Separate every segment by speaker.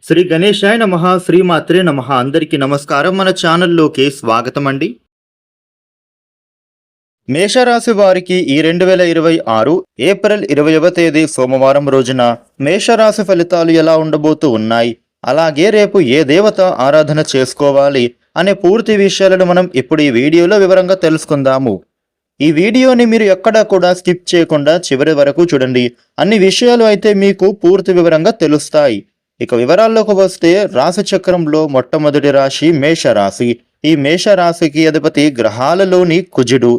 Speaker 1: శ్రీ గణేశాయ నమః శ్రీమాత్రే నమః అందరికీ నమస్కారం. మన ఛానల్లోకి స్వాగతం అండి. మేషరాశి వారికి ఈ 2026 ఏప్రిల్ 20వ తేదీ సోమవారం రోజున మేషరాశి ఫలితాలు ఎలా ఉండబోతూ ఉన్నాయి, అలాగే రేపు ఏ దేవత ఆరాధన చేసుకోవాలి అనే పూర్తి విషయాలను మనం ఇప్పుడు ఈ వీడియోలో వివరంగా తెలుసుకుందాము. ఈ వీడియోని మీరు ఎక్కడా కూడా స్కిప్ చేయకుండా చివరి వరకు చూడండి. అన్ని విషయాలు అయితే మీకు పూర్తి వివరంగా తెలుస్తాయి. ఇక వివరాల్లోకి వస్తే రాశి చక్రంలో మొట్టమొదటి రాశి మేషరాశి. ఈ మేషరాశికి అధిపతి గ్రహాలలోని కుజుడు.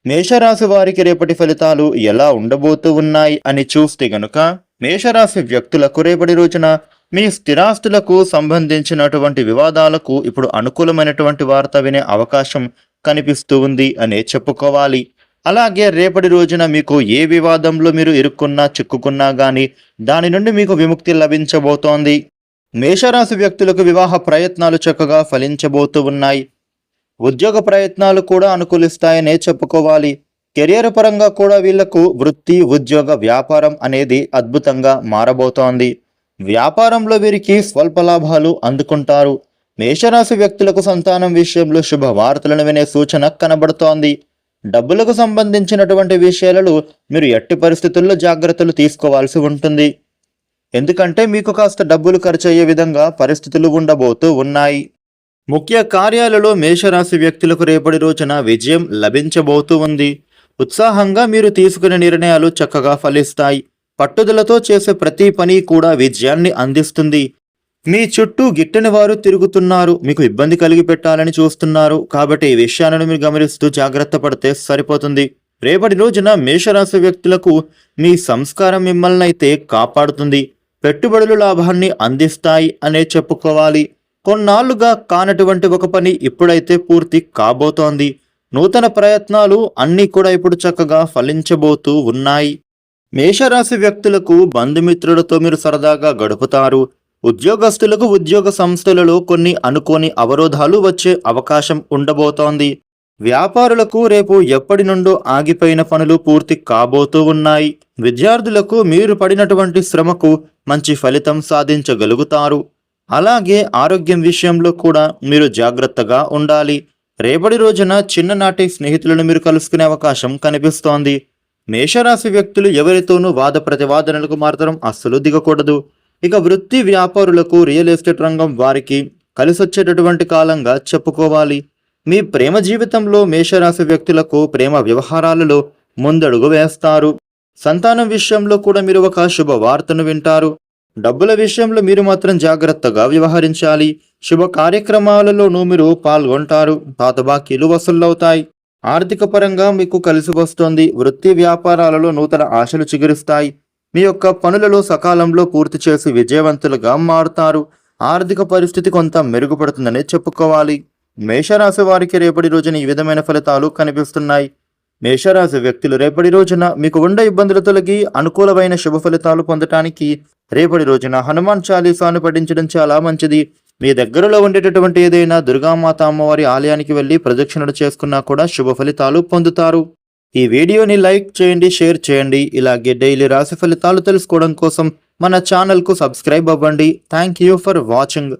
Speaker 1: మేషరాశి వారికి రేపటి ఫలితాలు ఎలా ఉండబోతూ ఉన్నాయి అని చూస్తే గనుక, మేషరాశి వ్యక్తులకు రేపటి రోజున మీ స్థిరాస్తులకు సంబంధించినటువంటి వివాదాలకు ఇప్పుడు అనుకూలమైనటువంటి వార్త వినే అవకాశం కనిపిస్తూ ఉంది అనే చెప్పుకోవాలి. అలాగే రేపటి రోజున మీకు ఏ వివాదంలో మీరు ఇరుక్కున్నా చిక్కుకున్నా గానీ దాని నుండి మీకు విముక్తి లభించబోతోంది. మేషరాశి వ్యక్తులకు వివాహ ప్రయత్నాలు చక్కగా ఫలించబోతూ ఉన్నాయి. ఉద్యోగ ప్రయత్నాలు కూడా అనుకూలిస్తాయనే చెప్పుకోవాలి. కెరియర్ పరంగా కూడా వీళ్లకు వృత్తి, ఉద్యోగ, వ్యాపారం అనేది అద్భుతంగా మారబోతోంది. వ్యాపారంలో వీరికి స్వల్ప లాభాలు అందుకుంటారు. మేషరాశి వ్యక్తులకు సంతానం విషయంలో శుభవార్తలను వినే సూచన కనబడుతోంది. డబ్బులకు సంబంధించినటువంటి విషయాలలో మీరు ఎట్టి పరిస్థితుల్లో జాగ్రత్తలు తీసుకోవాల్సి ఉంటుంది. ఎందుకంటే మీకు కాస్త డబ్బులు ఖర్చు అయ్యే విధంగా పరిస్థితులు ఉండబోతూ ఉన్నాయి. ముఖ్య కార్యాలలో మేషరాశి వ్యక్తులకు రేపటి రోజున విజయం లభించబోతూ ఉంది. ఉత్సాహంగా మీరు తీసుకునే నిర్ణయాలు చక్కగా ఫలిస్తాయి. పట్టుదలతో చేసే ప్రతి పని కూడా విజయాన్ని అందిస్తుంది. మీ చుట్టూ గిట్టని వారు తిరుగుతున్నారు, మీకు ఇబ్బంది కలిగి పెట్టాలని చూస్తున్నారు. కాబట్టి ఈ విషయాలను మీరు గమనిస్తూ జాగ్రత్త పడితే సరిపోతుంది. రేపటి రోజున మేషరాశి వ్యక్తులకు మీ సంస్కారం మిమ్మల్ని అయితే కాపాడుతుంది. పెట్టుబడులు లాభాన్ని అందిస్తాయి అనే చెప్పుకోవాలి. కొన్నాళ్లుగా కానటువంటి ఒక పని ఇప్పుడైతే పూర్తి కాబోతోంది. నూతన ప్రయత్నాలు అన్నీ కూడా ఇప్పుడు చక్కగా ఫలించబోతూ ఉన్నాయి. మేషరాశి వ్యక్తులకు బంధుమిత్రులతో మీరు సరదాగా గడుపుతారు. ఉద్యోగస్తులకు ఉద్యోగ సంస్థలలో కొన్ని అనుకోని అవరోధాలు వచ్చే అవకాశం ఉండబోతోంది. వ్యాపారులకు రేపు ఎప్పటి నుండో ఆగిపోయిన పనులు పూర్తి కాబోతూ ఉన్నాయి. విద్యార్థులకు మీరు పడినటువంటి శ్రమకు మంచి ఫలితం సాధించగలుగుతారు. అలాగే ఆరోగ్యం విషయంలో కూడా మీరు జాగ్రత్తగా ఉండాలి. రేపటి రోజున చిన్ననాటి స్నేహితులను మీరు కలుసుకునే అవకాశం కనిపిస్తోంది. మేషరాశి వ్యక్తులు ఎవరితోనూ వాద ప్రతివాదనలకు మాత్రం అస్సలు దిగకూడదు. ఇక వృత్తి వ్యాపారులకు, రియల్ ఎస్టేట్ రంగం వారికి కలిసొచ్చేటటువంటి కాలంగా చెప్పుకోవాలి. మీ ప్రేమ జీవితంలో మేషరాశి వ్యక్తులకు ప్రేమ వ్యవహారాలలో ముందడుగు వేస్తారు. సంతానం విషయంలో కూడా మీరు ఒక శుభవార్తను వింటారు. డబ్బుల విషయంలో మీరు మాత్రం జాగ్రత్తగా వ్యవహరించాలి. శుభ కార్యక్రమాలలోనూ మీరు పాల్గొంటారు. పాత బాకీలు వసూలవుతాయి. ఆర్థిక పరంగా మీకు కలిసి వస్తోంది. వృత్తి వ్యాపారాలలో నూతన ఆశలు చిగురిస్తాయి. మీ యొక్క పనులలో సకాలంలో పూర్తి చేసి విజయవంతులుగా మారుతారు. ఆర్థిక పరిస్థితి కొంత మెరుగుపడుతుందని చెప్పుకోవాలి. మేషరాశి వారికి రేపటి రోజున ఈ విధమైన ఫలితాలు కనిపిస్తున్నాయి. మేషరాశి వ్యక్తులు రేపటి రోజున మీకు ఉండే ఇబ్బందులు తొలగి అనుకూలమైన శుభ ఫలితాలు పొందటానికి రేపటి రోజున హనుమాన్ చాలీసాను పఠించడం చాలా మంచిది. మీ దగ్గరలో ఉండేటటువంటి ఏదైనా దుర్గామాత అమ్మవారి ఆలయానికి వెళ్ళి ప్రదక్షిణలు చేసుకున్నా కూడా శుభ ఫలితాలు పొందుతారు. ఈ వీడియోని లైక్ చేయండి, షేర్ చేయండి. ఇలాగే డైలీ రాశి ఫలితాలు తెలుసుకోవడం కోసం మన ఛానల్కు సబ్స్క్రైబ్ అవ్వండి. Thank you for watching.